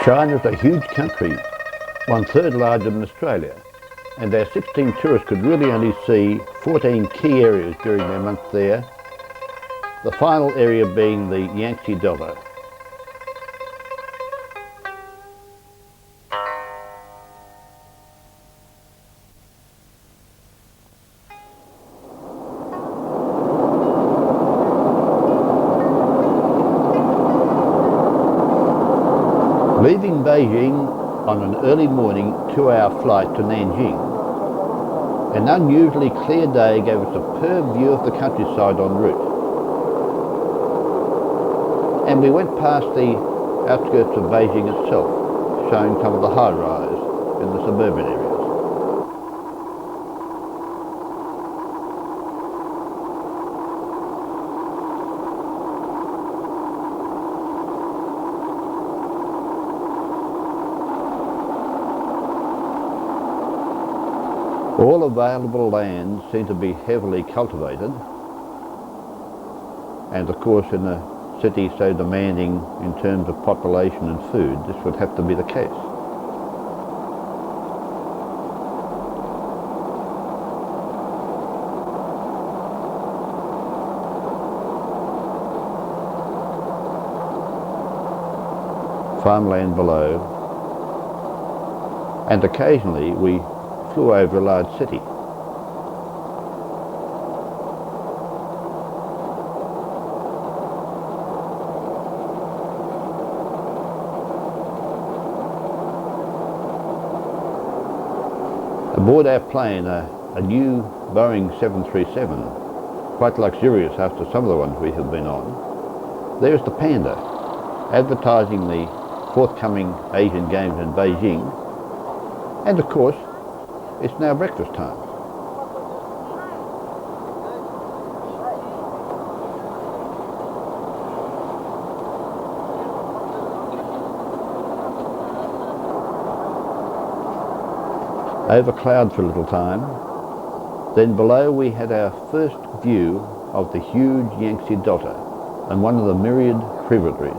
China is a huge country, 1/3 larger than Australia, and our 16 tourists could really only see 14 key areas during their month there, the final area being the Yangtze River. Leaving Beijing on an early morning 2-hour flight to Nanjing, an unusually clear day gave a superb view of the countryside en route. And we went past the outskirts of Beijing itself, showing some of the high-rise in the suburban areas. All available land seemed to be heavily cultivated, and of course in a city so demanding in terms of population and food, this would have to be the case. Farmland below, and occasionally we flew over a large city. Aboard our plane, a new Boeing 737, quite luxurious after some of the ones we have been on. There's the panda, advertising the forthcoming Asian Games in Beijing, and of course it's now breakfast time. Over cloud for a little time, then below we had our first view of the huge Yangtze River and one of the myriad tributaries.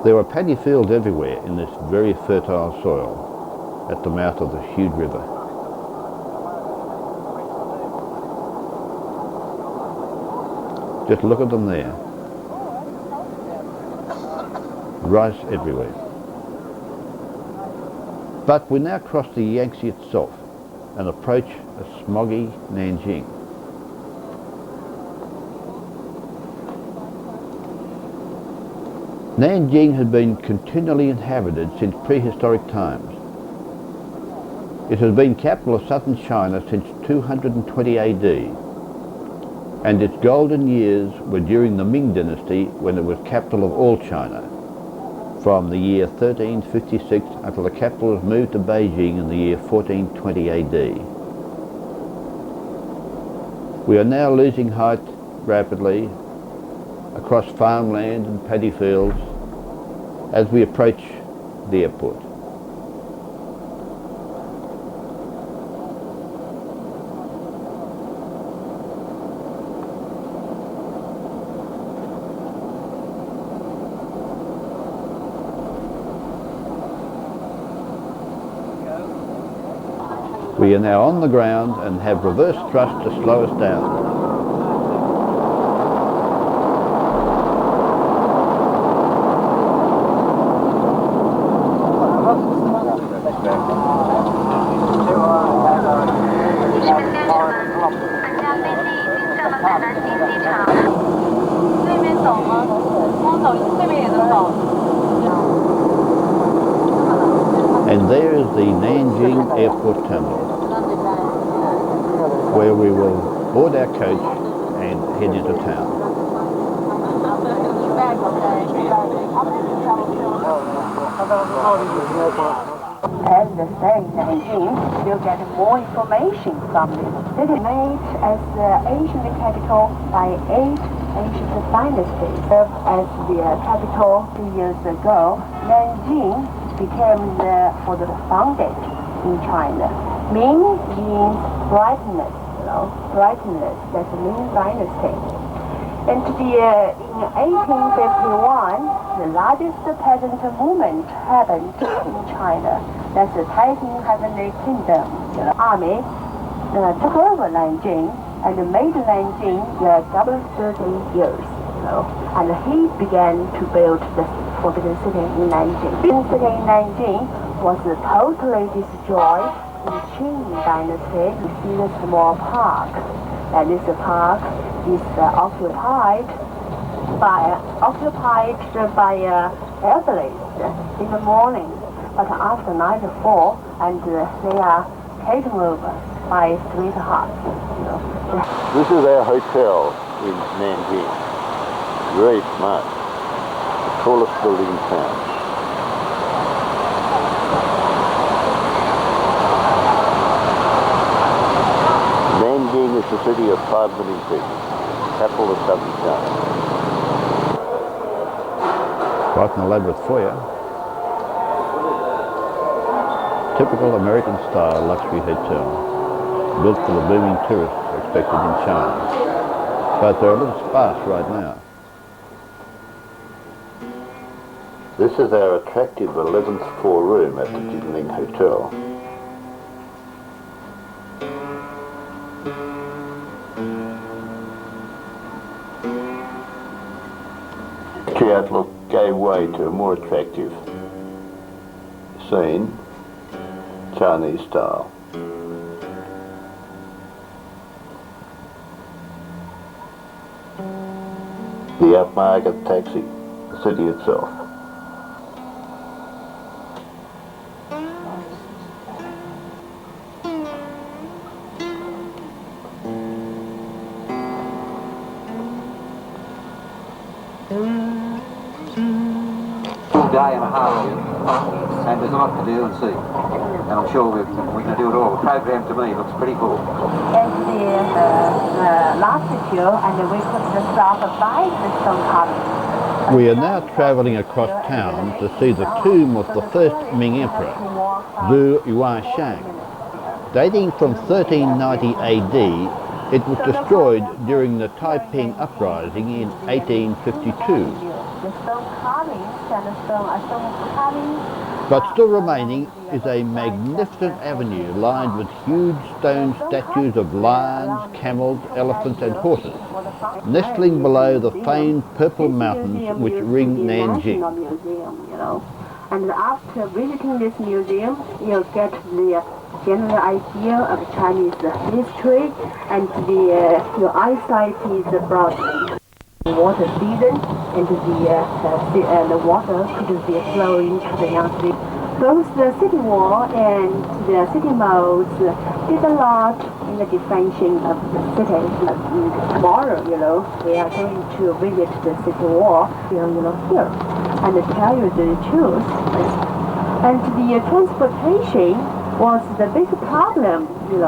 There were paddy fields everywhere in this very fertile soil at the mouth of this huge river. Just look at them there. Rice everywhere. But we now cross the Yangtze itself and approach a smoggy Nanjing. Nanjing has been continually inhabited since prehistoric times. It has been capital of southern China since 220 AD, and its golden years were during the Ming dynasty when it was capital of all China, from the year 1356 until the capital was moved to Beijing in the year 1420 AD. We are now losing height rapidly across farmland and paddy fields as we approach the airport. We are now on the ground and have reverse thrust to slow us down. And there is the Nanjing Airport Terminal, where we will board our coach and head into town. As the state Nanjing will get more information from this city. Made as the ancient capital by 8 ancient dynasties. Served as the capital 2 years ago, Nanjing became the founded in China. Ming means brightness, brightness, that's Ming dynasty. And in 1851, the largest peasant movement happened in China. That's the Taiping Heavenly Kingdom. The army took over Nanjing and made Nanjing double 30 years. And he began to build the Forbidden City in Nanjing. The Forbidden City in Nanjing was totally destroyed in Qing Dynasty. You see the small park, and this park is occupied by elderly in the morning, but after nightfall, and they are taken over by sweethearts. This is our hotel in Nanjing. Very smart. The tallest building in town. Nanjing is the city of 5 million people, capital of southern China. Quite an elaborate foyer. Typical American style luxury hotel, built for the booming tourists expected in China. But they're a little sparse right now. This is our attractive 11th floor room at the Demeaning Hotel. The outlook gave way to a more attractive scene, Chinese style. The upmarket taxi, the city itself. Day and a half here, and there's a lot to do and see. And I'm sure we're going to do it all. The program to me looks pretty cool. And the last year, and we could start by the stone carving. We are now travelling across town to see the tomb of the first Ming Emperor, Zhu Yuanshang. Dating from 1390 AD, it was destroyed during the Taiping Uprising in 1852. But still remaining is a magnificent avenue lined with huge stone statues of lions, camels, elephants and horses, nestling below the famed purple mountains which ring Nanjing. And after visiting this museum, you'll get the general idea of Chinese history, and your eyesight is broadened. Water season, and the water could be flowing to the Yangtze River. Both the city wall and the city moats did a lot in the defension of the city. Tomorrow, we are going to visit the city wall, here, and tell you the truth. And the transportation was the big problem, in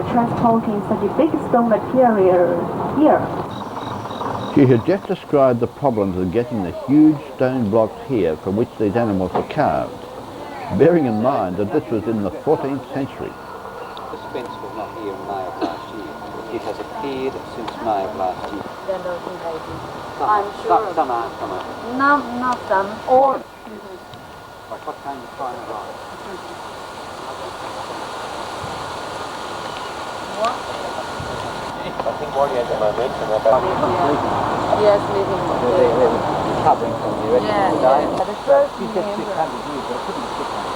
transporting such a big stone material here. She had just described the problems of getting the huge stone blocks here from which these animals were carved, bearing in mind that this was in the 14th century. This fence was not here in May of last year. It has appeared since May of last year. I'm sure. Some are, some are. No, not some. All. Like what kind of China right? What? I think what you had the momentum about Yes, living. They're recovering from the rest of the day. The first She said 600 years, but it couldn't be 600.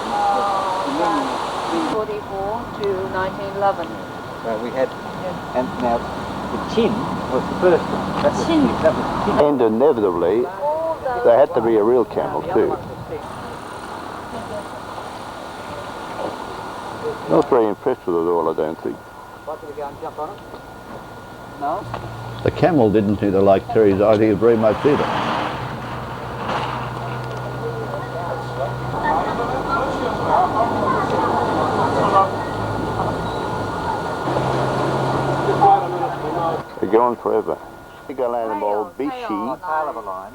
44 to 1911. So we had, and now the chin was the first one. That was Chin. That was the chin. And inevitably, there had to be a real camel too. Not very impressed with it all, I don't think. What, did we go and jump on it? No? The camel didn't seem to like Terry's idea very much either. They're going forever. Big animal, Bishi,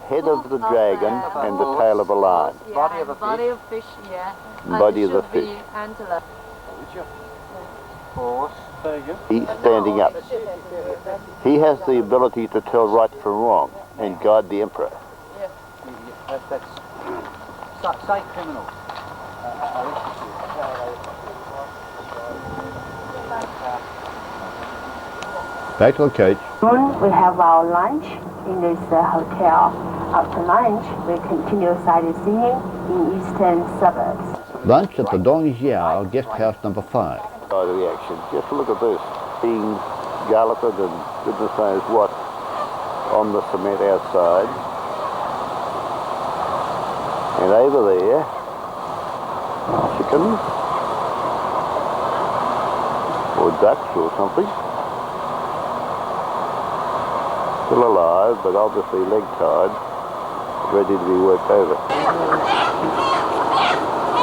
head of the dragon and the tail of a lion. Body of a fish. Body of fish, yeah. Body of the And it should fish. be antelope. Horse. There you go. He's standing up. He has the ability to tell right from wrong and guide the emperor. That's say criminal. Back to the coach. Soon we have our lunch in this hotel. After lunch, we continue sightseeing in eastern suburbs. Lunch at the Dongjiao guest house number 5. By the reaction. Just look at this. Being galloped and goodness knows what on the cement outside. And over there, chickens or ducks or something. Still alive, but obviously leg tied, ready to be worked over.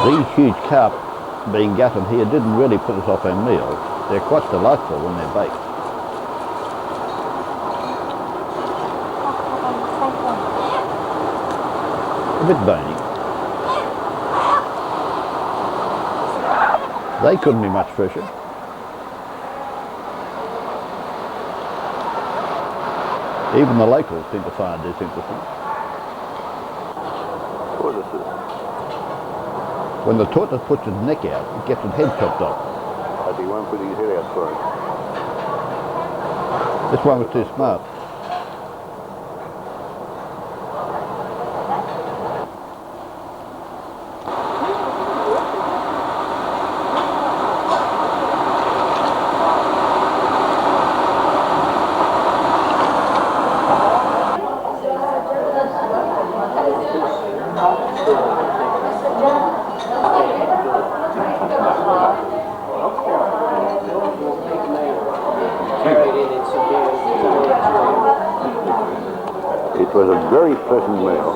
These huge carp being gutted here didn't really put us off our meal. They're quite delightful when they're baked. A bit bony. They couldn't be much fresher. Even the locals seem to find this interesting. What is this? When the tortoise puts its neck out, it gets its head chopped off. But he won't put his head out for it. This one was too smart. It was a very pleasant meal.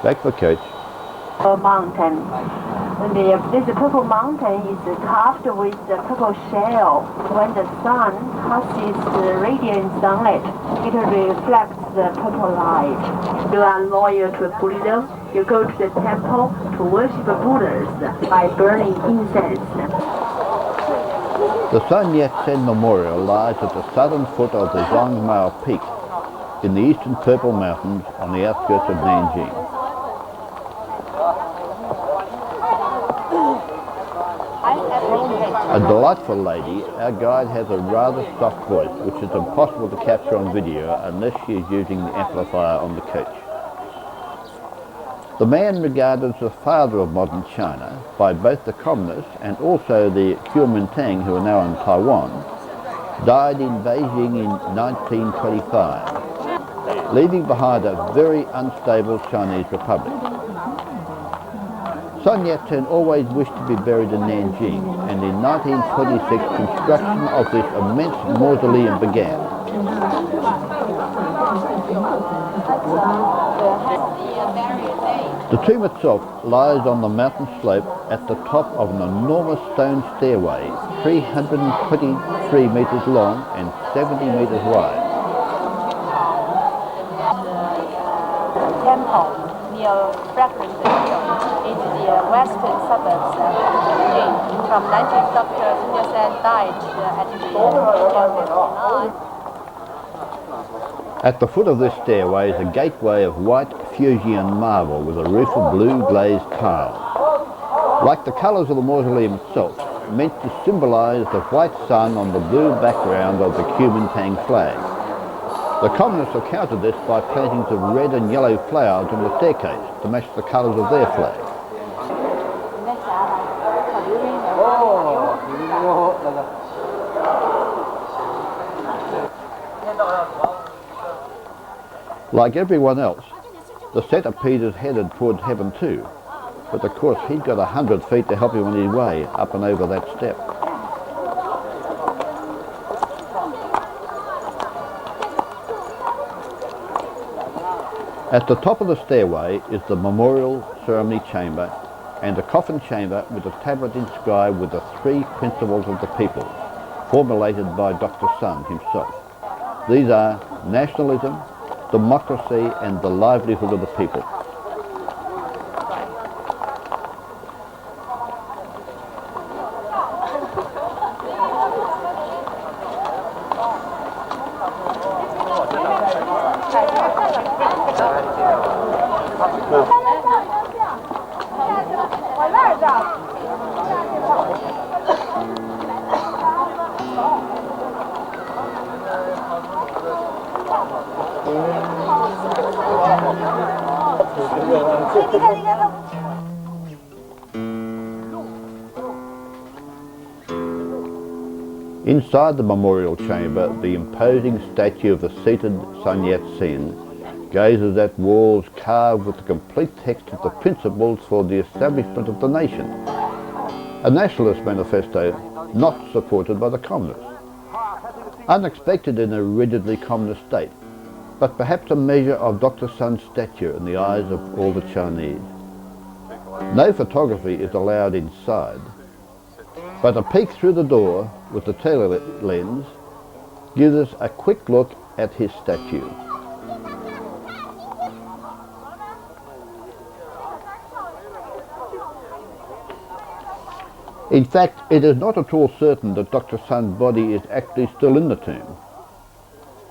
Back to the coach. A mountain. This purple mountain is carved with the purple shell. When the sun passes the radiant sunlight, it reflects the purple light. You are loyal to Buddhism. You go to the temple to worship Buddhas by burning incense. The Sun Yat-sen Memorial lies at the southern foot of the Zhongmao Peak in the eastern Purple Mountains on the outskirts of Nanjing. A delightful lady, our guide has a rather soft voice which is impossible to capture on video unless she is using the amplifier on the coach. The man regarded as the father of modern China by both the communists and also the Kuomintang, who are now in Taiwan, died in Beijing in 1925, leaving behind a very unstable Chinese republic. Sun Yat-sen always wished to be buried in Nanjing, and in 1926 construction of this immense mausoleum began. The tomb itself lies on the mountain slope at the top of an enormous stone stairway, 323 metres long and 70 metres wide. Temple near Fragrant Hill is the western suburbs of Nanjing. From Nanjing, Dr. Sun Yat-sen died at the age of 59. At the foot of this stairway is a gateway of white Fujian marble with a roof of blue glazed tile. Like the colours of the mausoleum itself, meant to symbolise the white sun on the blue background of the Kuomintang flag. The communists have countered this by plantings of red and yellow flowers on the staircase to match the colours of their flag. Like everyone else, the centipede is headed towards heaven too, but of course he's got 100 feet to help him on his way up and over that step. At the top of the stairway is the memorial ceremony chamber and a coffin chamber with a tablet inscribed with the 3 principles of the people, formulated by Dr. Sun himself. These are nationalism, democracy and the livelihood of the people. Inside the memorial chamber, the imposing statue of the seated Sun Yat-sen gazes at walls carved with the complete text of the principles for the establishment of the nation, a nationalist manifesto not supported by the communists. Unexpected in a rigidly communist state, but perhaps a measure of Dr. Sun's stature in the eyes of all the Chinese. No photography is allowed inside, but a peek through the door with the telelens gives us a quick look at his statue. In fact, it is not at all certain that Dr. Sun's body is actually still in the tomb.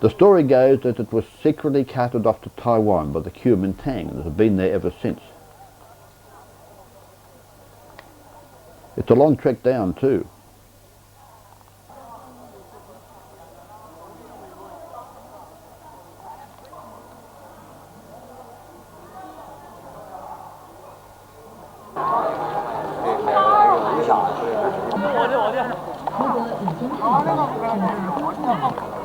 The story goes that it was secretly carted off to Taiwan by the Kuomintang and has been there ever since. It's a long trek down too.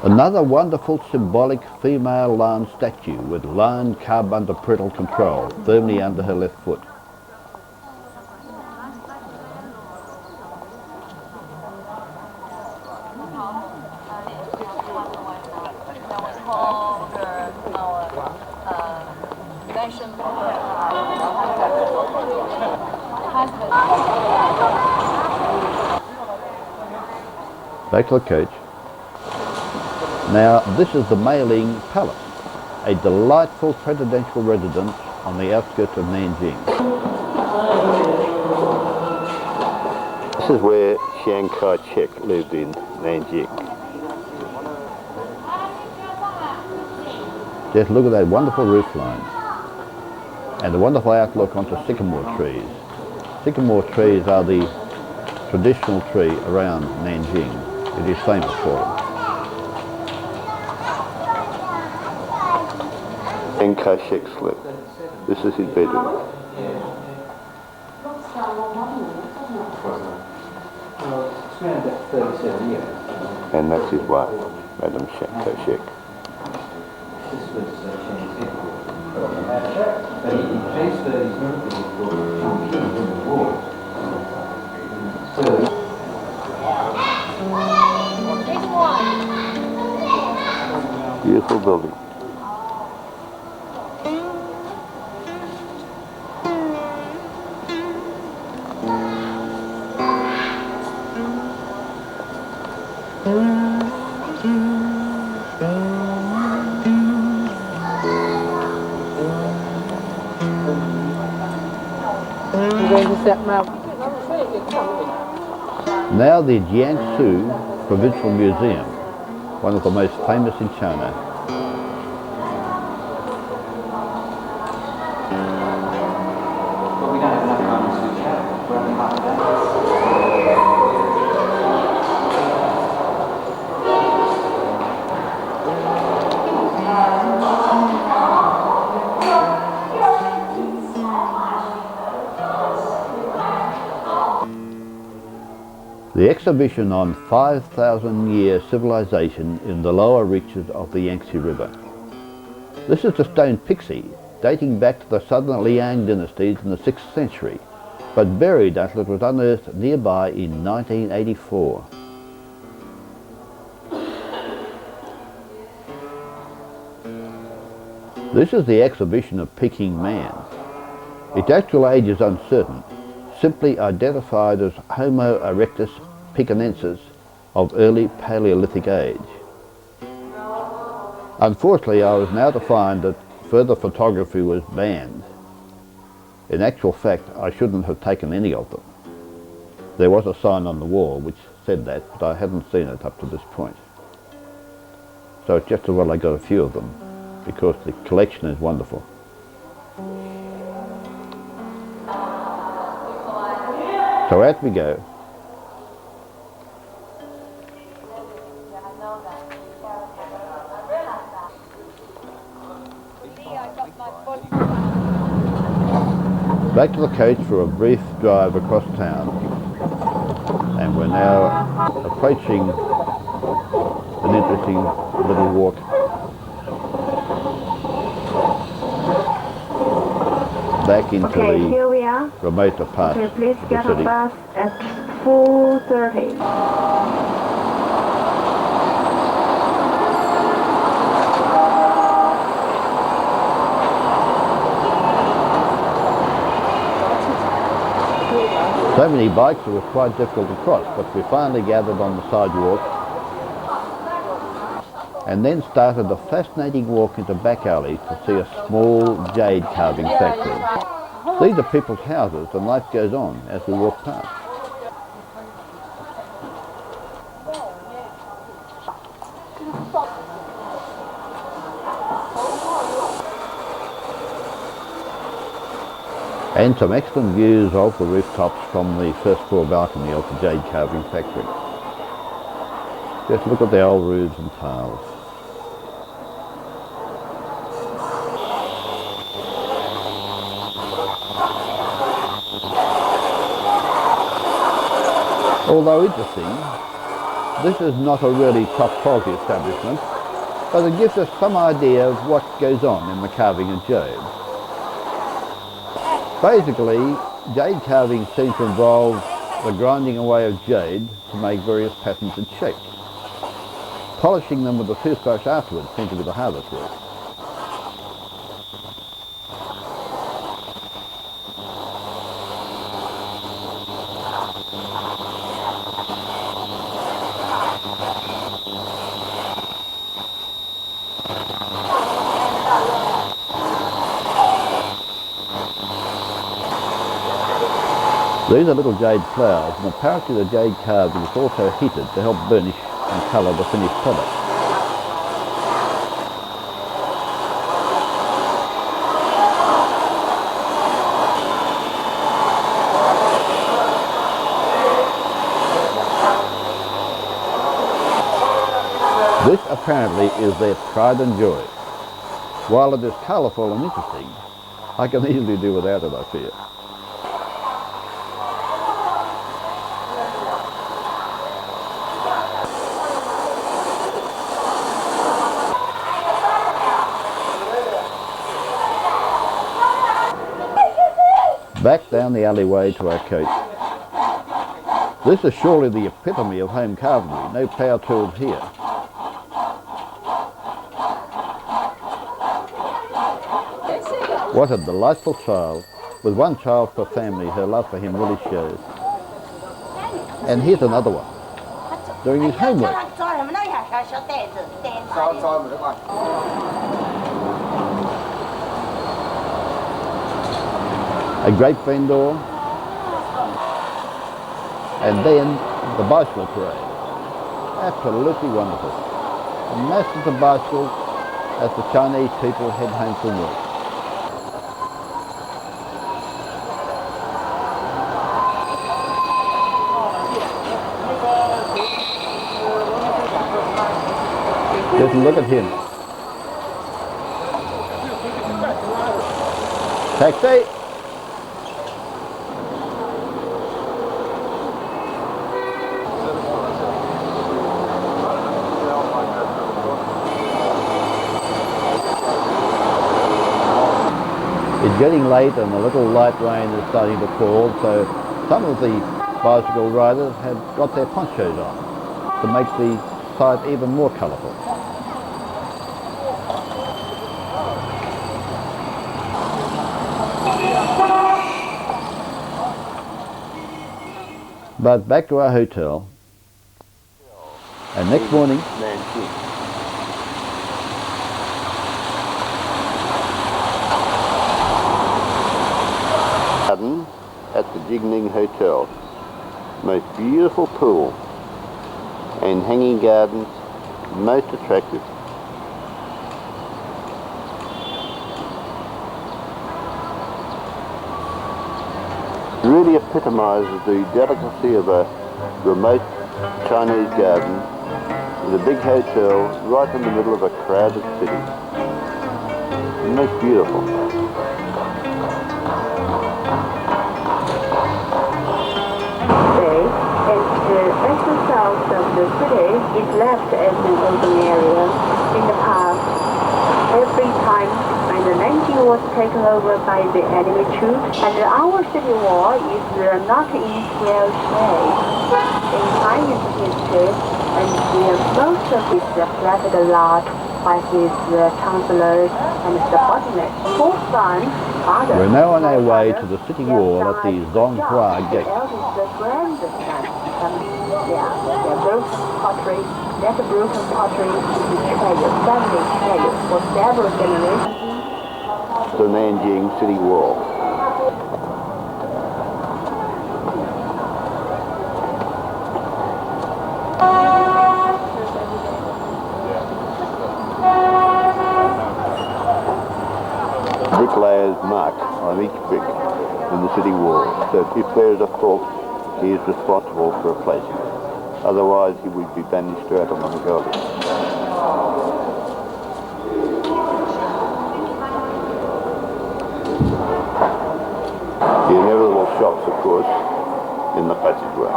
Another wonderful symbolic female Lan statue with Lan cub under parental control, firmly under her left foot. Back to the coach. Now this is the Meiling Palace, a delightful presidential residence on the outskirts of Nanjing. This is where Chiang Kai-shek lived in Nanjing. Just look at that wonderful roof line and the wonderful outlook onto sycamore trees. Sycamore trees are the traditional tree around Nanjing. It is famous for them. Chiang Kai-shek slept. This is his bedroom. And that's his wife, Madam Chiang Kai-shek. Beautiful building. Now the Jiangsu Provincial Museum, one of the most famous in China. The exhibition on 5,000-year civilization in the lower reaches of the Yangtze River. This is the stone pixie, dating back to the southern Liang dynasties in the 6th century, but buried until it was unearthed nearby in 1984. This is the exhibition of Peking Man. Its actual age is uncertain, simply identified as Homo erectus pekinensis of early Paleolithic age. Unfortunately, I was now to find that further photography was banned. In actual fact, I shouldn't have taken any of them. There was a sign on the wall which said that, but I hadn't seen it up to this point. So it's just as well I got a few of them, because the collection is wonderful. So out we go. Back to the coach for a brief drive across town, and we're now approaching an interesting little walk. Back into Okay, the here we are. remoter parts Okay, please of get the a city. bus at 4:30. So many bikes it was quite difficult to cross, but we finally gathered on the sidewalk and then started a fascinating walk into back alleys to see a small jade carving factory. These are people's houses and life goes on as we walk past. And some excellent views of the rooftops from the first floor balcony of the jade carving factory. Just look at the old roofs and tiles. Although interesting, this is not a really top quality establishment, but it gives us some idea of what goes on in the carving of jade. Basically, jade carving seems to involve the grinding away of jade to make various patterns and shapes. Polishing them with a toothbrush afterwards seems to be the hardest work. These are little jade flowers, and apparently the jade carving is also heated to help burnish and colour the finished product. This apparently is their pride and joy. While it is colourful and interesting, I can easily do without it, I fear. Back down the alleyway to our coach. This is surely the epitome of home carpentry, no power tools here. What a delightful child. With one child per family, her love for him really shows. And here's another one, doing his homework. A grape vendor, and then the bicycle parade. Absolutely wonderful. Masses of bicycles as the Chinese people head home from work. Just look at him. Taxi! It's getting late and a little light rain is starting to fall, so some of the bicycle riders have got their ponchos on to make the sight even more colourful. But back to our hotel, and next morning, Nanjing. Garden at the Jingning Hotel. Most beautiful pool and hanging gardens, most attractive. Really epitomises the delicacy of a remote Chinese garden with a big hotel right in the middle of a crowded city. Most beautiful. Today, it's just south of the city is left as an open area. In the past, every time when the Nanjing was taken over by the enemy troops, and our city wall is not in well shape. In Chinese history, and most of it reflected a lot by his counselors and subordinates. Fourth son, father. We're now on our way to the city wall at the Zonghua Gate. The eldest grandson. The broken pottery, that broken pottery is the treasure, family treasure for several generations. The Nanjing city wall. Bricklayer's mark on each brick in the city wall, so if there is a fault, he is responsible for replacing it. Otherwise, he would be banished out of Mongolia. The inevitable shops, of course, in the passageway.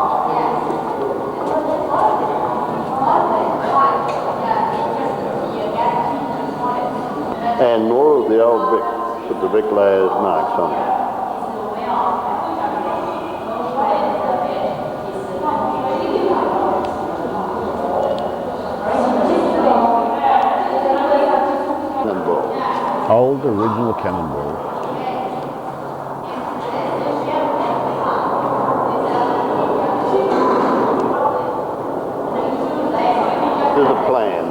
And more of the old bricks with the bricklayer's marks on it. Cannonball. Old original cannonballs. There's a plan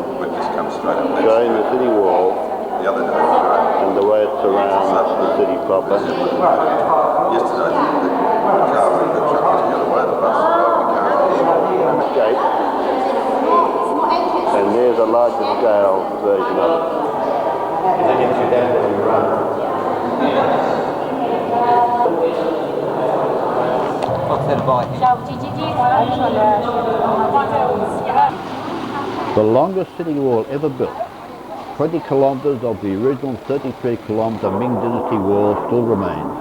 showing the city wall and the way it surrounds the city proper. Gate. And there's a larger scale version of it. What's that bike? The longest city wall ever built. 20 kilometres of the original 33-kilometre Ming Dynasty wall still remains.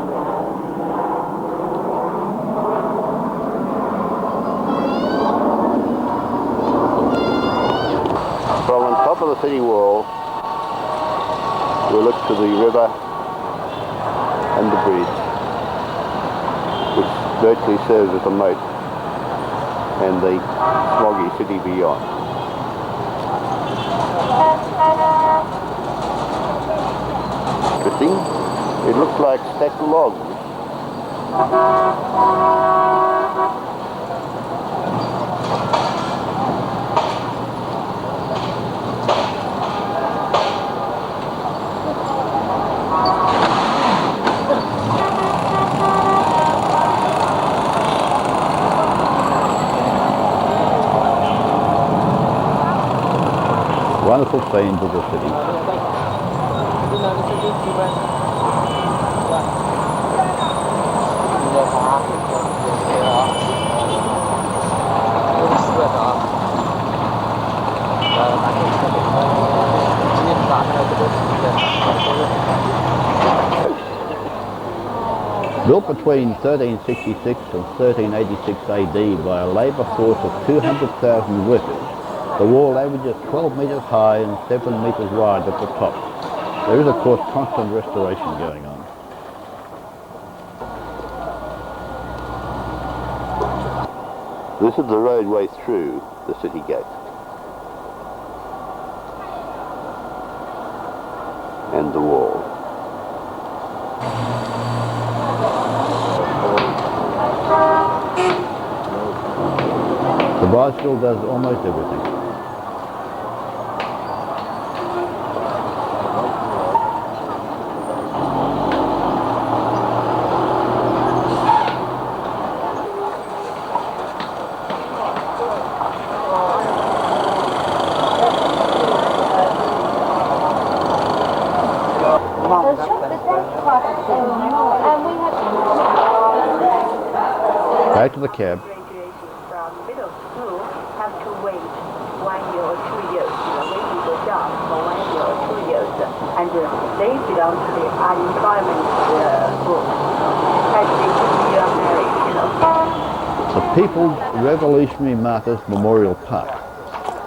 From on top of the city wall, we look to the river and the bridge, which virtually serves as a moat, and the smoggy city beyond. Interesting. It looks like stacked logs. Wonderful scenes of the city. Built between 1366 and 1386 AD by a labour force of 200,000 workers, the wall averages 12 metres high and 7 metres wide at the top. There is, of course, constant restoration going on. This is the roadway through the city gate. And the wall. The bicycle does almost everything. Back to the cab. From middle school have to wait 1 year or 2 years, waiting for jobs for 1 year or 2 years, and they belong to the unemployment group, especially if you are married, The People's Revolutionary Martyrs Memorial Park.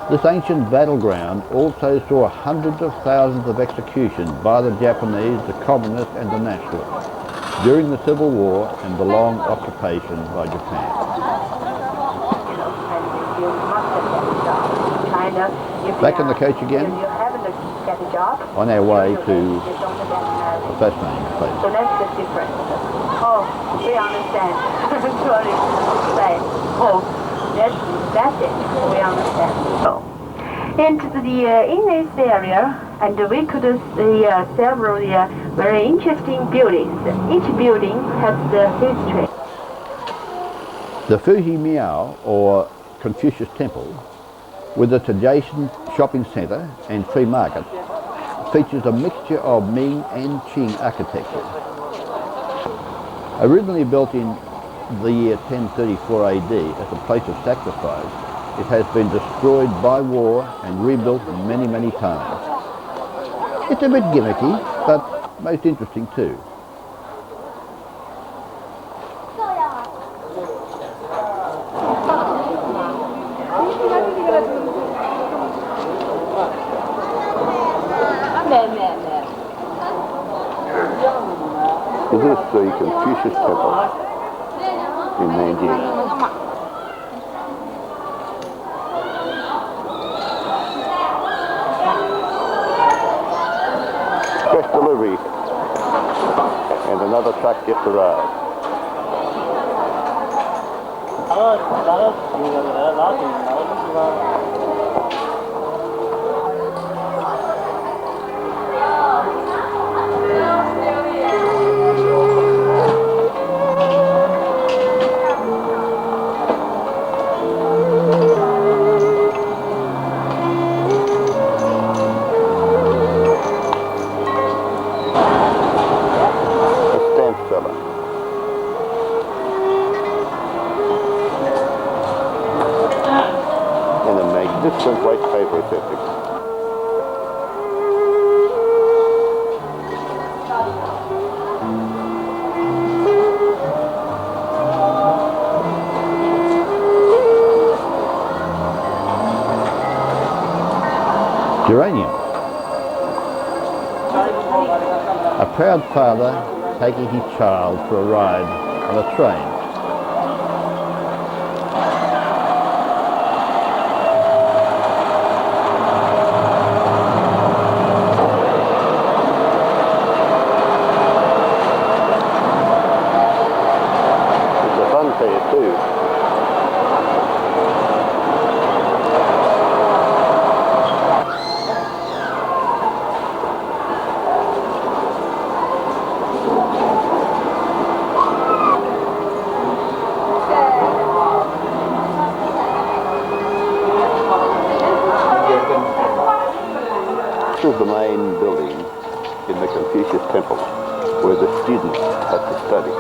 This ancient battleground also saw hundreds of thousands of executions by the Japanese, the Communists and the Nationalists during the Civil War and the long occupation by Japan. Back in the coach again, on our way to a fascinating place. So that's the difference. Oh, we understand. Sorry. Say, oh, that's it. We understand. So, and in this area, and we could see several very interesting buildings. Each building has the history. The Fuji Miao, or Confucius Temple, with its adjacent shopping centre and free market, features a mixture of Ming and Qing architecture. Originally built in the year 1034 AD as a place of sacrifice, it has been destroyed by war and rebuilt many, many times. It's a bit gimmicky, but most interesting too. Is this the Confucius Temple in Nanjing? Fresh delivery, and another truck just arrived. And a magnificent white paper receptacle. Geranium. A proud father taking his child for a ride on a train. It's a fun fair too. This is the main building in the Confucius Temple where the students have to study.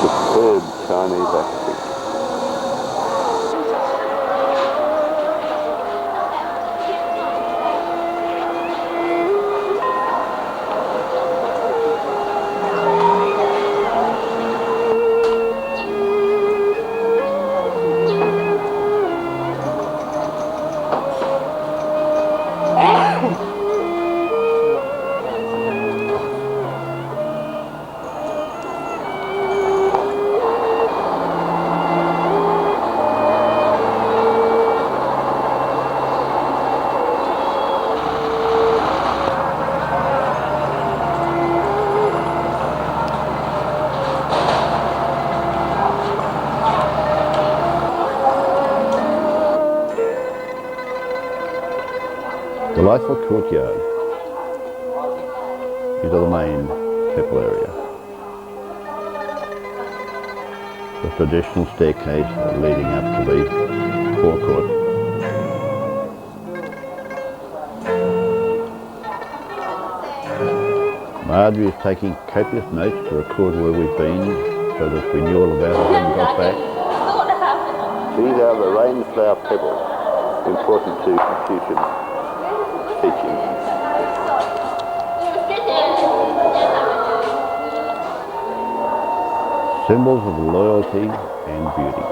Superb Chinese architecture. Delightful courtyard into the main temple area. The traditional staircase leading up to the forecourt. Marjorie is taking copious notes to record where we've been so that we knew all about it when we got back. These are the rainflower pebbles. important to Confucian teaching. Symbols of loyalty and beauty.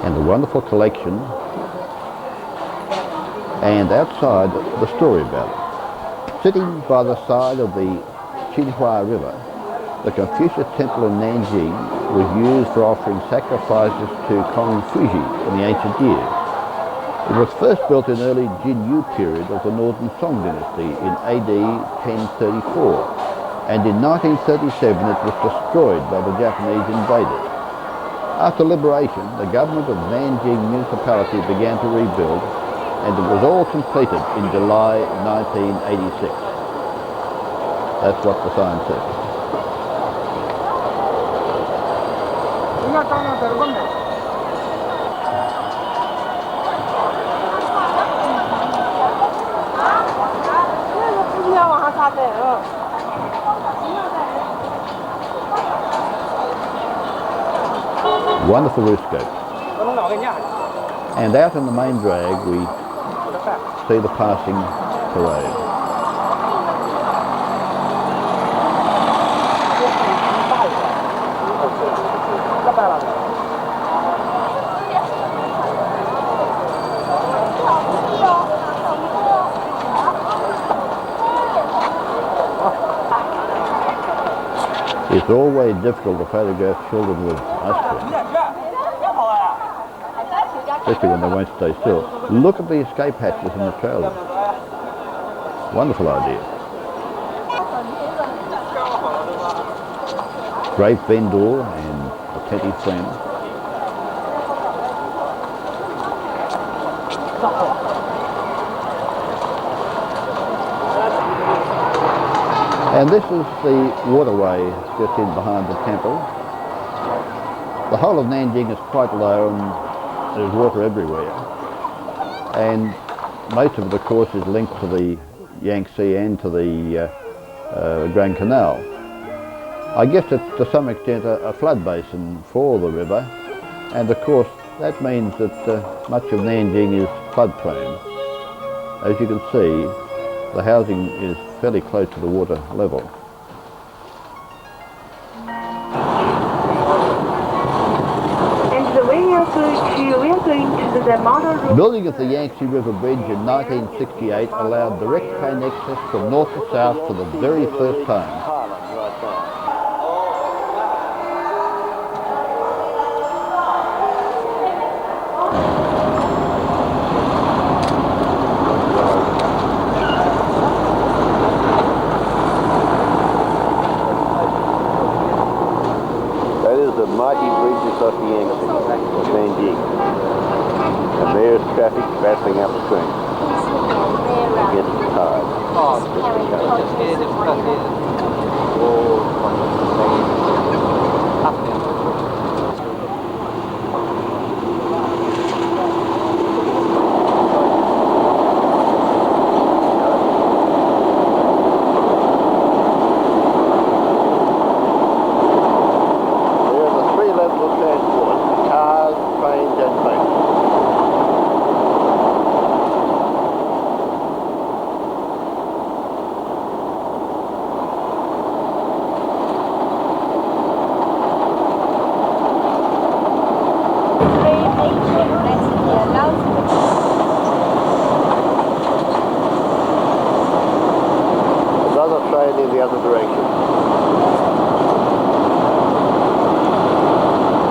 And a wonderful collection, and outside the story about it. Sitting by the side of the Qinghua River, the Confucius Temple in Nanjing was used for offering sacrifices to Kong-Fuji in the ancient years. It was first built in early Jin-Yu period of the Northern Song dynasty in AD 1034, and in 1937 it was destroyed by the Japanese invaders. After liberation, the government of Nanjing municipality began to rebuild, and it was all completed in July 1986. That's what the sign says. Wonderful rootscape. And out in the main drag we see the passing parade. It's always difficult to photograph children with ice cream, especially when they won't stay still. Look at the escape hatches in the trailer. Wonderful idea. Great vendor and attentive friend. And this is the waterway just in behind the temple. The whole of Nanjing is quite low and there's water everywhere. And most of it, of course, is linked to the Yangtze and to the Grand Canal. I guess it's to some extent a flood basin for the river, and of course that means that much of Nanjing is flood prone. As you can see, the housing is fairly close to the water level. And we are going to the model room. Building of the Yangtze River Bridge in 1968 allowed direct train access from north to south for the very first time. Mighty bridge across the Yangtze of Nanjing. And there's traffic battling upstream against the tide. In the other direction.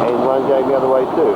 And one going the other way too.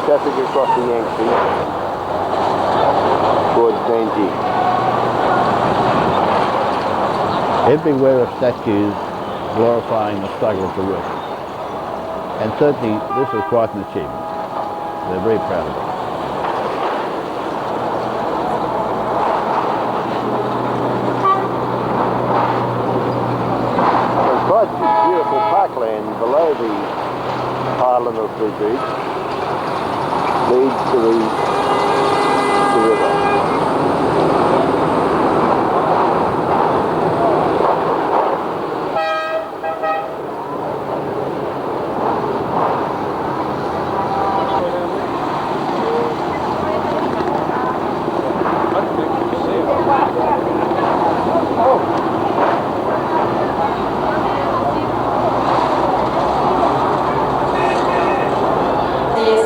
Traffic across the Yangtze towards Nanjing. Everywhere are statues glorifying the struggle of the workers. And certainly this is quite an achievement. They're very proud of it. There's quite beautiful parkland below the island of the beach. Leads to the river.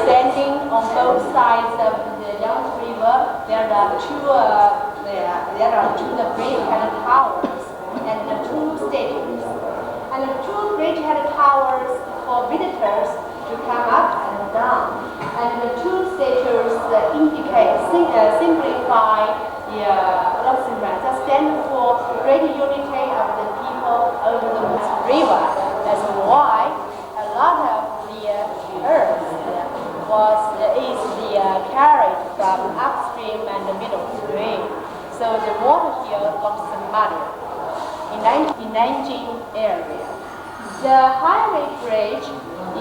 Standing on both sides of the Yangtze River, there are two bridgehead towers and the two statues. And the two bridgehead towers for visitors to come up and down. And the two statues simplify the that stand for great unity of the people over the river. That's why a lot of the earth is carried from upstream and the middle stream. So the water here looks muddy in Nanjing area. The highway bridge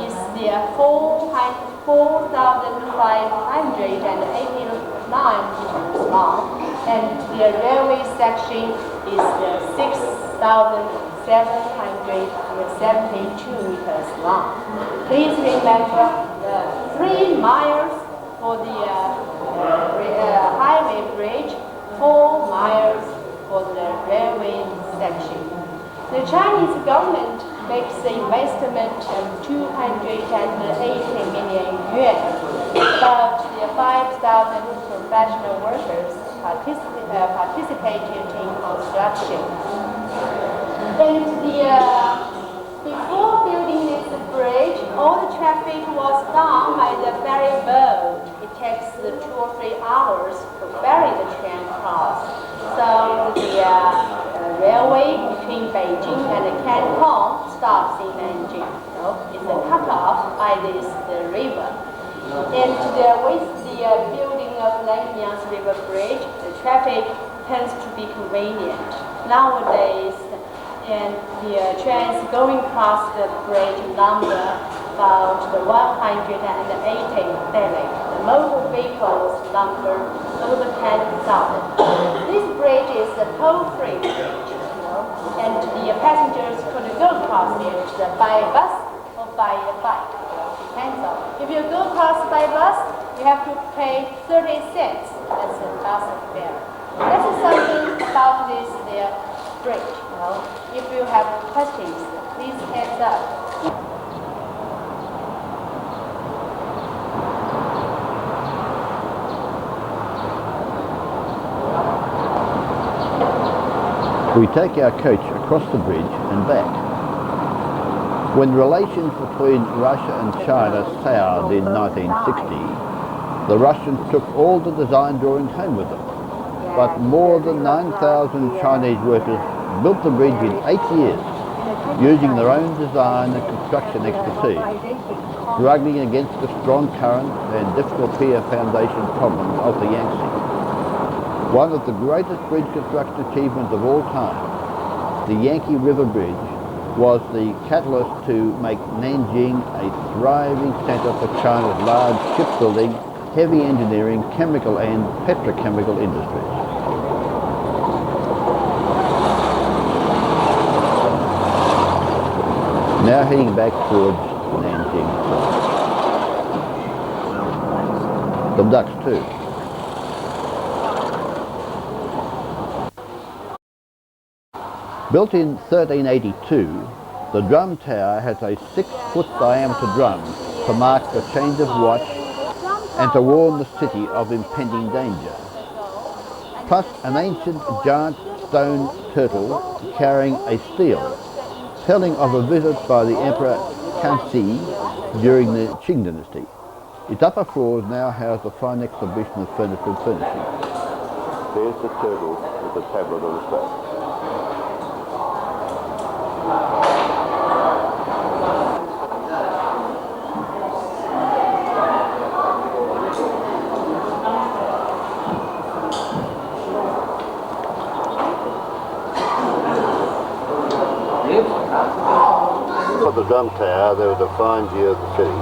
is the 4,589 meters long, and the railway section is 6,772 meters long. Please remember 3 miles for the highway bridge, 4 miles for the railway section. The Chinese government makes the investment of 280 million yuan, but the 5,000 professional workers participated in construction. And before building this bridge, all the traffic was done by the ferry boat. It takes 2 or 3 hours to ferry the train across. So the railway between Beijing and Canton stops in Nanjing. So it's cut off by the river. And with the building of Yangtze River Bridge, the traffic tends to be convenient. Nowadays, and the trains going across the bridge number about 180 daily. The motor vehicles number over 10,000. This bridge is a toll-free bridge, and the passengers could go across it by bus or by bike. Depends on. If you go across by bus, you have to pay 30 cents as a bus fare. That's something about this bridge. If you have questions, please hands up. We take our coach across the bridge and back. When relations between Russia and China soured in 1960, the Russians took all the design drawings home with them. But more than 9,000 Chinese workers built the bridge in 8 years, using their own design and construction expertise, struggling against the strong current and difficult pier foundation problems of the Yangtze. One of the greatest bridge construction achievements of all time, the Yangtze River Bridge, was the catalyst to make Nanjing a thriving centre for China's large shipbuilding, heavy engineering, chemical and petrochemical industries. Now heading back towards Nanjing. The ducks too. Built in 1382, the drum tower has a 6-foot diameter drum to mark the change of watch and to warn the city of impending danger. Plus an ancient giant stone turtle carrying a stele, telling of a visit by the Emperor Kangxi during the Qing dynasty. Its upper floors now house a fine exhibition of furniture and furnishing. There's the turtle with the tablet on his back. For the drum tower, there was a fine view of the city.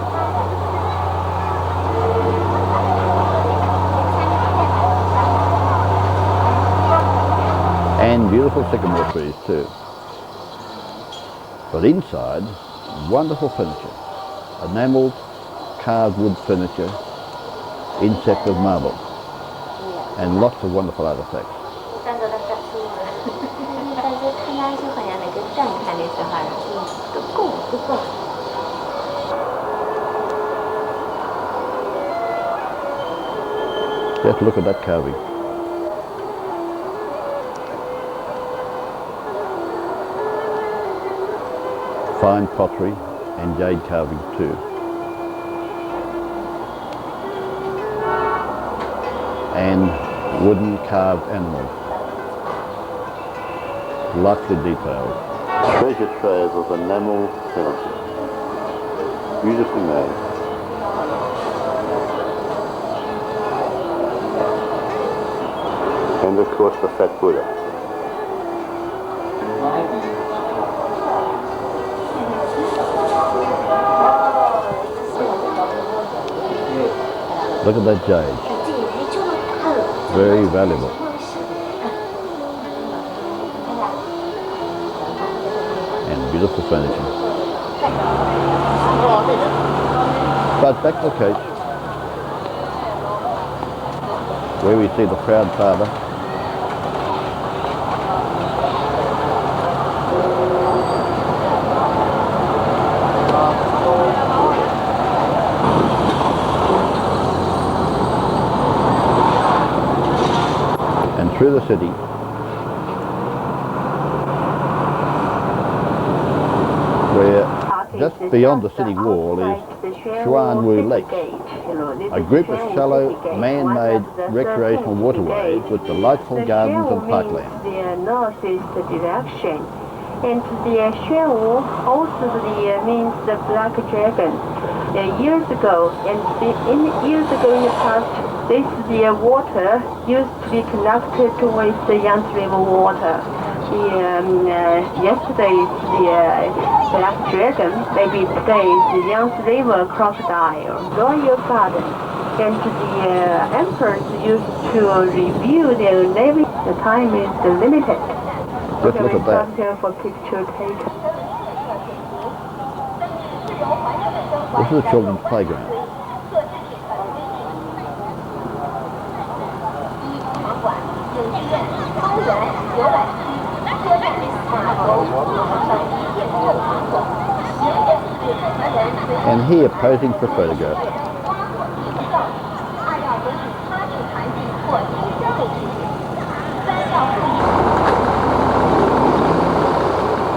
And beautiful sycamore trees too. But inside, wonderful furniture. Enamelled, carved wood furniture, inset with marble. And lots of wonderful artifacts. Just look at that carving. Fine pottery and jade carving too. And wooden carved animals. Lovely details. Treasure trove of enamel furniture. Beautifully made. And of course the fat Buddha. Look at that jade. Very valuable. And beautiful furniture. But back to the coach, where we see the proud father. And through the city, where just beyond the city wall is Xuanwu Lake, a group of shallow man-made recreational waterways with delightful gardens and parkland. The northeast direction, and the Xuanwu also means the black dragon. Years ago in the past, the water used to be connected with the Yangtze River water. Yesterday the black dragon, maybe today the Yangtze River crocodile. Royal garden, and the emperors used to review their navy. The time is limited. Just look at that. Here for picture taken. This is a children's playground. And here posing for photographs.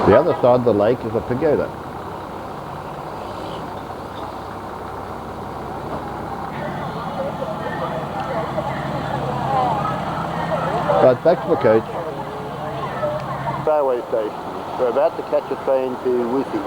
The other side of the lake is a pagoda. But back to the coach. Railway station. We're about to catch a train to Wuxi.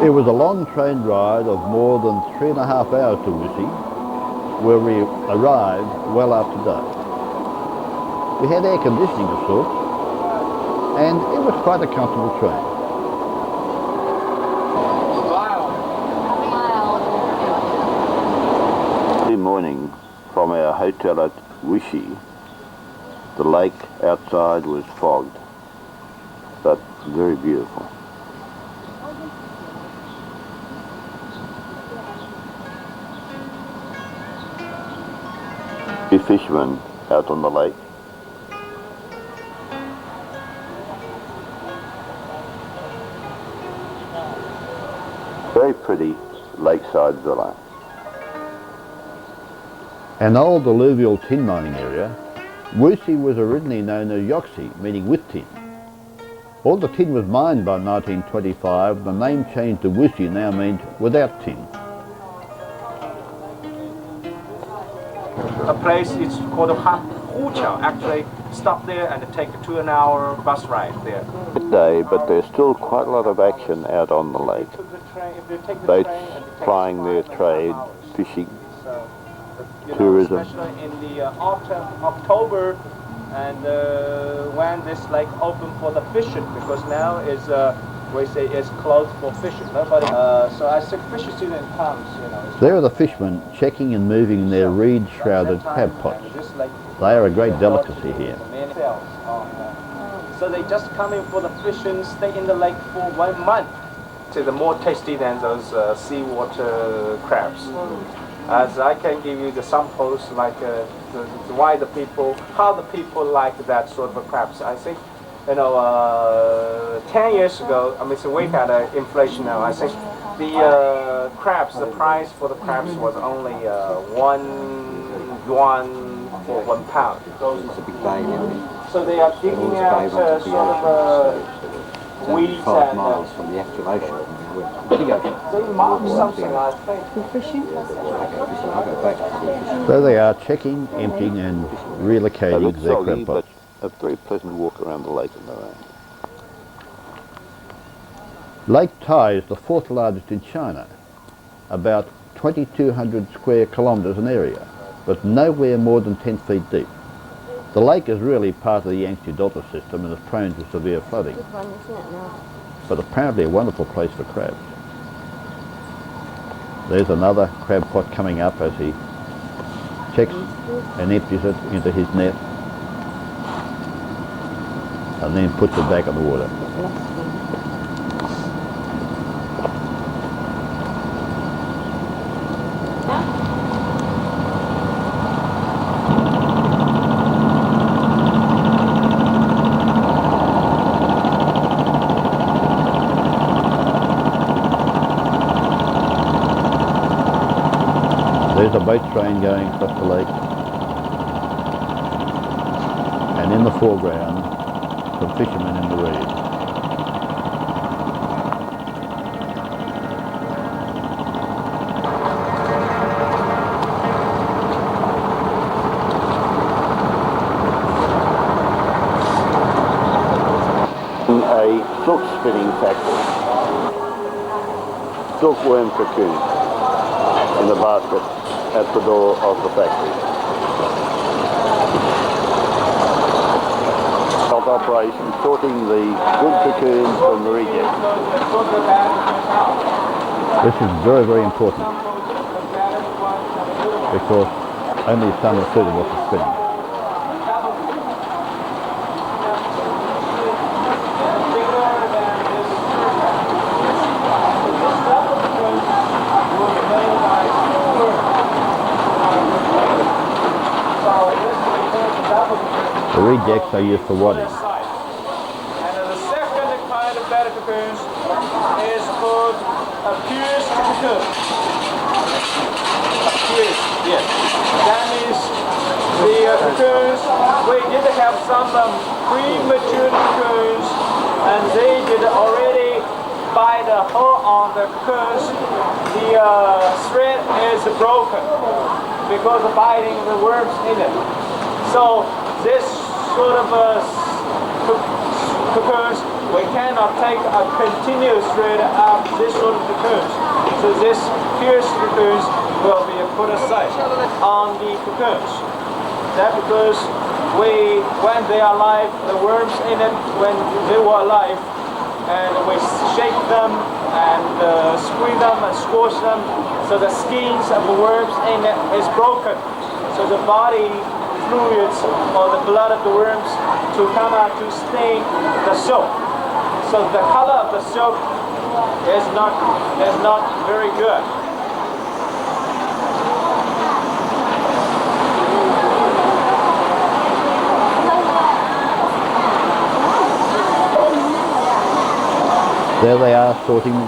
It was a long train ride of more than 3.5 hours to Wuxi, where we arrived well after dark. We had air conditioning of sorts, and it was quite a comfortable train. Early morning from our hotel at Wuxi, the lake outside was fogged, but very beautiful. Two fishermen out on the lake. Very pretty lakeside villa. An old alluvial tin mining area, Wuxi was originally known as Yangtze, meaning with tin. All the tin was mined by 1925. The name change to Wuxi now means without tin. a place. It's called Huqiao. Actually, stop there and take a 2-hour bus ride there. Midday, but there's still quite a lot of action out on the lake. Boats plying their trade, fishing, tourism. Especially in the autumn, October, and when this lake open for the fishing, because now is we say it's closed for fishing. Nobody. So I think fishing season comes. There are the fishermen checking and moving their reed-shrouded crab pots. They are a great delicacy here. So they just come in for the fishing, stay in the lake for 1 month. So they're more tasty than those seawater crabs. As I can give you the samples, like why the people, how the people like that sort of crabs. I think, 10 years ago, I mean, so we had inflation now. I think the crabs, the price for the crabs was only 1 yuan for 1 pound. It's a big bay now. So they are digging out sort of weeds 5 and miles from the actual ocean. they mark something, I think. There they are, checking, emptying and They relocating look their soggy, crab but pots. a very pleasant walk around the lake in the rain. Lake Tai is the 4th largest in China, about 2,200 square kilometres in area, but nowhere more than 10 feet deep. The lake is really part of the Yangtze Delta system and is prone to severe flooding, but apparently a wonderful place for crabs. There's another crab pot coming up as he checks and empties it into his net and then puts it back in the water. There's a boat train going across the lake, and in the foreground, some fishermen in the reed. A silk spinning factory. Silkworm cocoons in a basket at the door of the factory. Of operation, sorting the good cocoons from the rejects. This is very, very important because only some are suitable for spinning. The rejects are used for wadding. And the second kind of better cocoons is called a pierced cocoon. A pierced, yes. That means the cocoons, we did have some premature cocoons, and they did already bite the hole on the cocoons. The thread is broken because of biting the worms in it. So this sort of cocoons, we cannot take a continuous thread of this sort of cocoons. So this pierced cocoons will be put aside on the cocoons. That's because when they are alive, the worms in it, when they were alive, and we shake them and squeeze them and squash them, so the skins of the worms in it is broken. So the body fluids or the blood of the worms to come out to stain the soap. So the color of the soap is not very good. There they are sorting.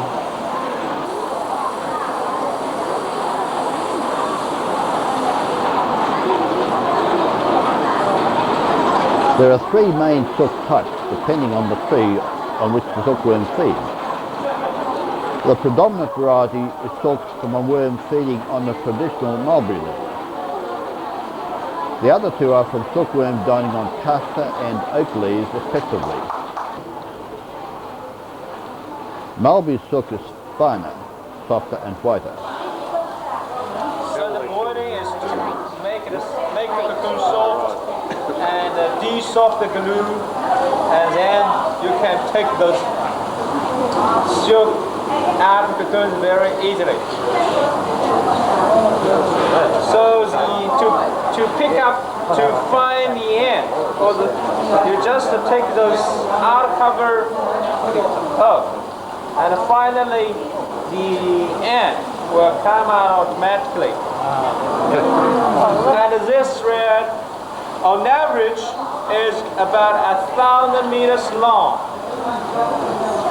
There are 3 main silk types depending on the tree on which the silkworm feeds. The predominant variety is silk from a worm feeding on the traditional mulberry leaf. The other two are from silkworms dining on castor and oak leaves respectively. Mulberry silk is finer, softer and whiter. So the boiling is to make the cocoon soft and de-soft the glue, and then you can take those silk out of the cocoon very easily. So to pick up, to find the end, you just take those outer cover up, and finally the end will come out automatically. And this thread, on average, is about 1,000 meters long.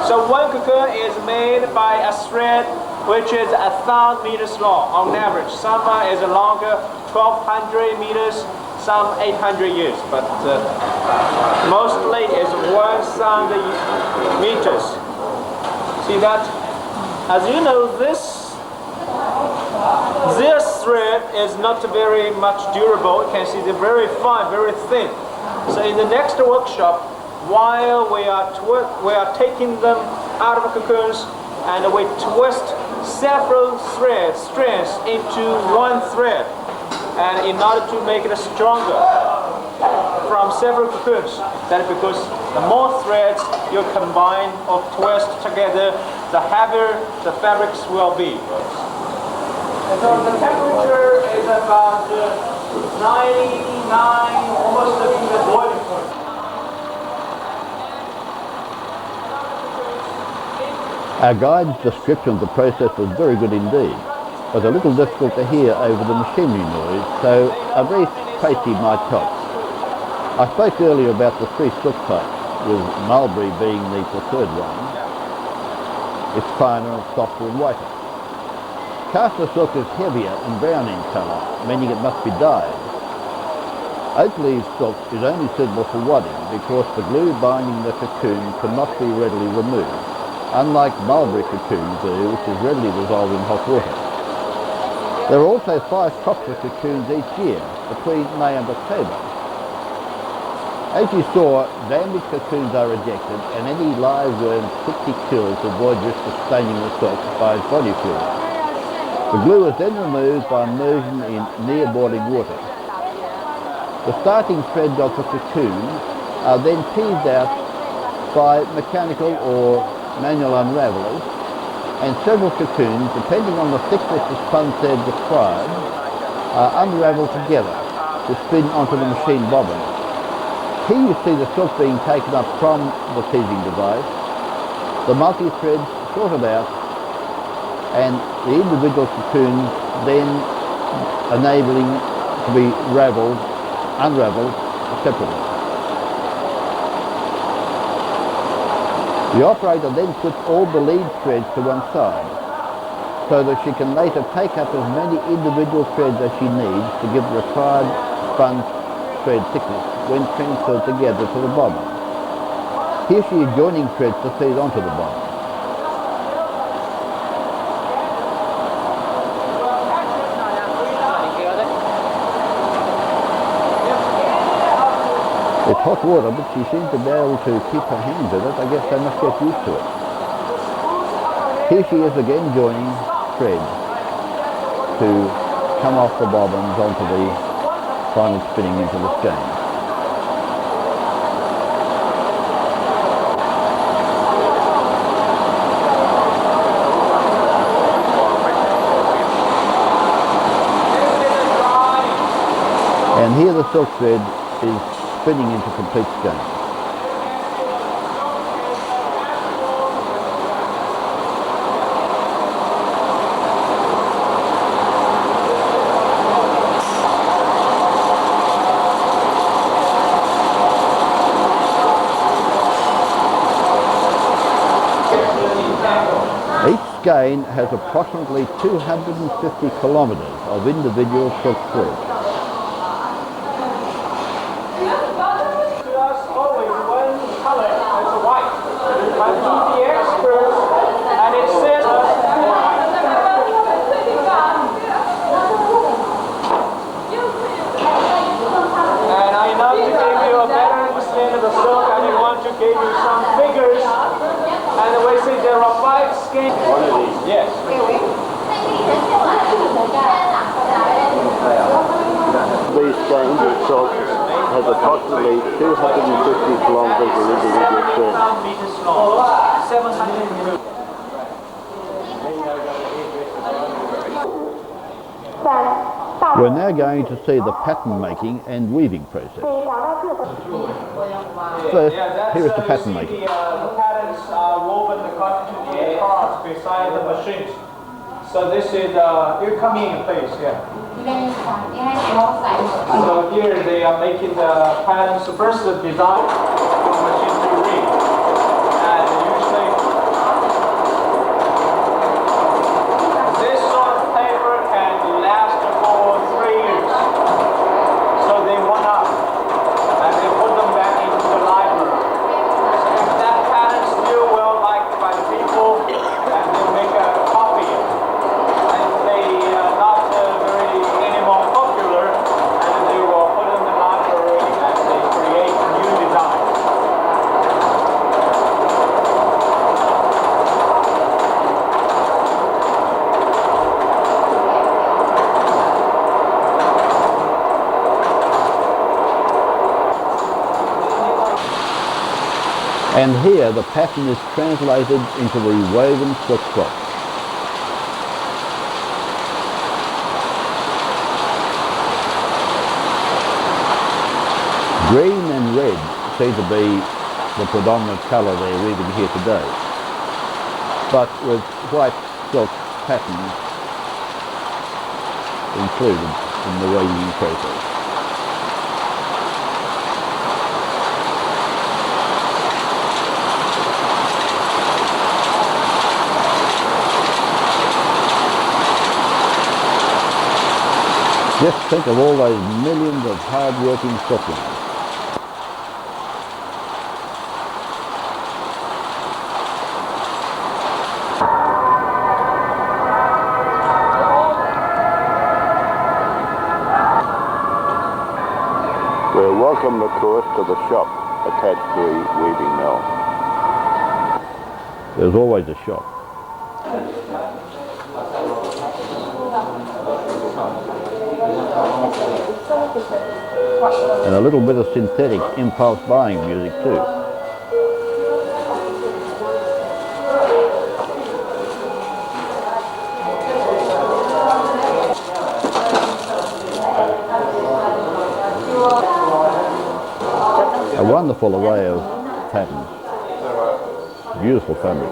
So one cocoon is made by a thread which is 1,000 meters long on average. Some is longer, 1,200 meters, some 800 years, but mostly is 1,000 meters. See that? As you know, this thread is not very much durable. You can see they're very fine, very thin. So in the next workshop, while we are taking them out of the cocoons, and we twist several strands into one thread, and in order to make it stronger from several cocoons. That is because the more threads you combine or twist together, the heavier the fabrics will be. So the temperature is about 99, almost to the boiling point. Our guide's description of the process was very good indeed, but a little difficult to hear over the machinery noise, so a brief précis might help. I spoke earlier about the three silk types, with mulberry being the preferred one. It's finer and softer and whiter. Castor silk is heavier and brown in colour, meaning it must be dyed. Oak leaf silk is only suitable for wadding because the glue binding the cocoon cannot be readily removed, unlike mulberry cocoon glue, which is readily dissolved in hot water. There are also 5 crops of cocoons each year, between May and October. As you saw, damaged cocoons are rejected and any live worm quickly killed to avoid risk of staining the silk by its body fluid. The glue is then removed by immersion in near boiling water. The starting threads of the cocoon are then teased out by mechanical or manual unravelers, and several cocoons, depending on the thickness the spun thread described, are unravelled together to spin onto the machine bobbin. Here you see the silk being taken up from the teasing device, the multi-threads sorted out, and the individual cocoons then enabling to be unravelled separately. The operator then puts all the lead threads to one side, so that she can later take up as many individual threads as she needs to give the required spun thread thickness when transferred together to the bobbin. Here she is joining threads to feed onto the bobbin. It's hot water, but she seems to be able to keep her hands in it. I guess they must get used to it. Here she is again joining threads to come off the bobbins onto the final spinning into the skein. And here the silk thread is spinning into complete skein. Each skein has approximately 250 kilometres of individual silk thread. give you some figures. And we see there are 5 schemes. One of these, yes. These skeins itself has approximately 250 kilometres of individual skeins. meters long, 700 meters. We're now going to see the pattern making and weaving process. First, here is the pattern making. The patterns are woven according to the cards beside the machines. So this is, you come in please, yeah. So here they are making the patterns. First the design for machine to read. And usually this sort of paper can last for 3 years. So they went up and they put them back into the library. So if that pattern is still well liked by the people, and they make a copy. And they are not very any more popular, and they will put in the library and they create new designs. And here the pattern is translated into the woven silk cloth. Green and red seem to be the predominant colour they're weaving here today, but with white silk patterns included in the weaving process. Just think of all those millions of hard-working silkworms. We're welcome, of course, to the shop attached to the weaving mill. There's always a shop. And a little bit of synthetic impulse buying music too. A wonderful array of patterns. Beautiful fabric.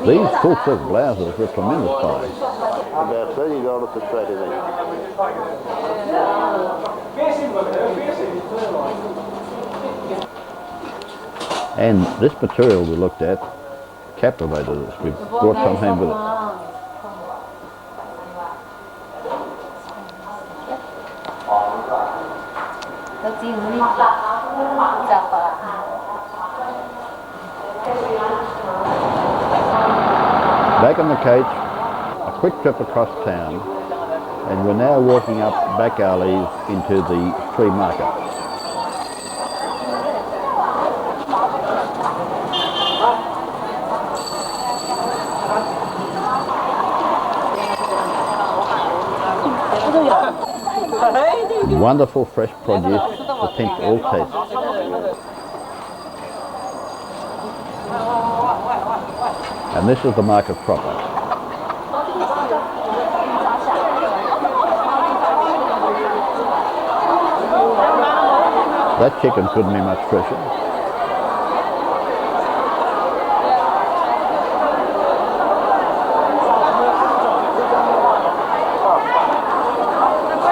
These full silk blouses were tremendous buys. About $30 a straight in each. And this material we looked at captivated us. We brought some home with us. Back on the coach, a quick trip across town, and we're now walking up back alleys into the free market. Wonderful fresh produce to tempt all tastes. And this is the market proper. That chicken couldn't be much fresher.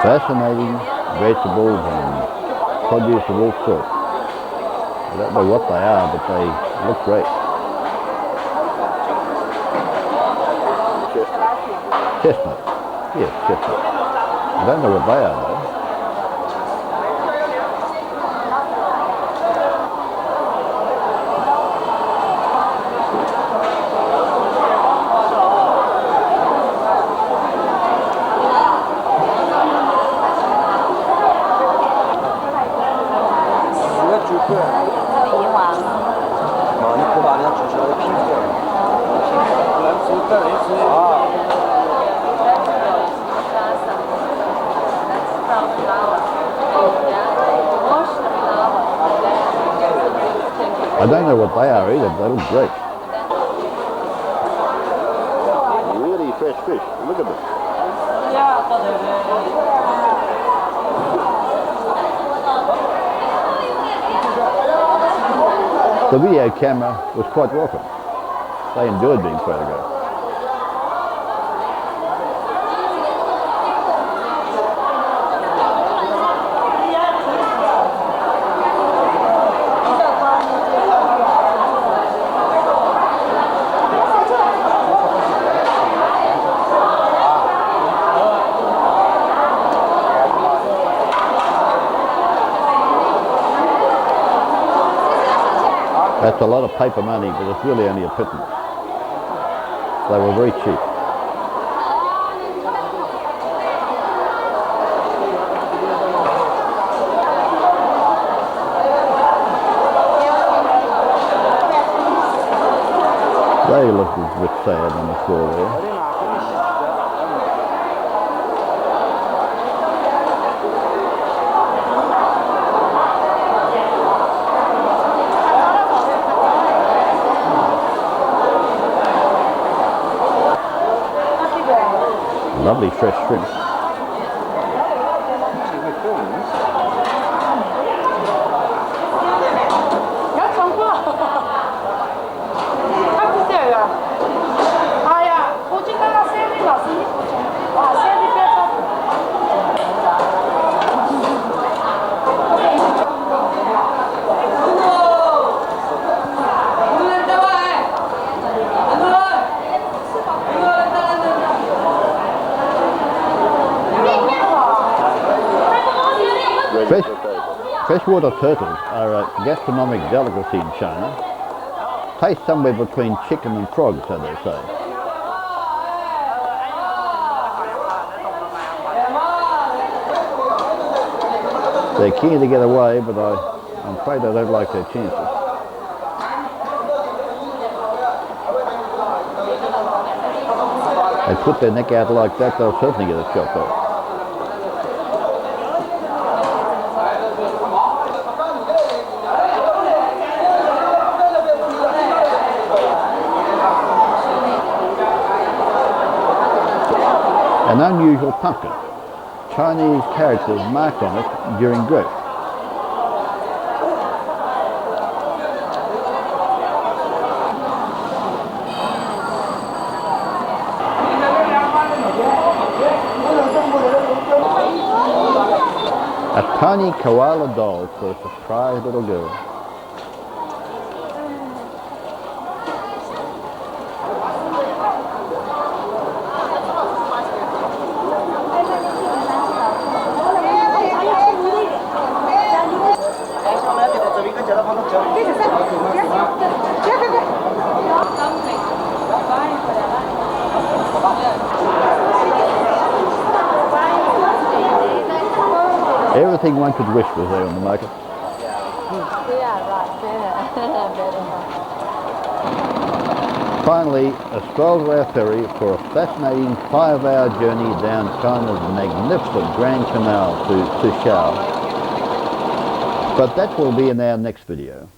Fascinating vegetables and produce of all sorts. I don't know what they are, but they look great. Chestnut. Yes, chestnut. I don't know what they are though. 你可把人家煮出来的皮肤。I don't know what they are either, but they look great. Really fresh fish. Look at them. The video camera was quite welcome. They enjoyed being photographed. That's a lot of paper money, but it's really only a pittance. They were very cheap. They look a bit sad on the floor there. Lovely fresh shrimp. Freshwater turtles are a gastronomic delicacy in China. Taste somewhere between chicken and frog, so they say. They're keen to get away, but I'm afraid I don't like their chances. They put their neck out like that, they'll certainly get a shot though. An unusual pumpkin. Chinese characters marked on it during growth. A tiny koala doll for a surprised little girl. Everything one could wish was there on the market. Finally, a stroll to our ferry for a fascinating 5-hour journey down China's magnificent Grand Canal to Suzhou. But that will be in our next video.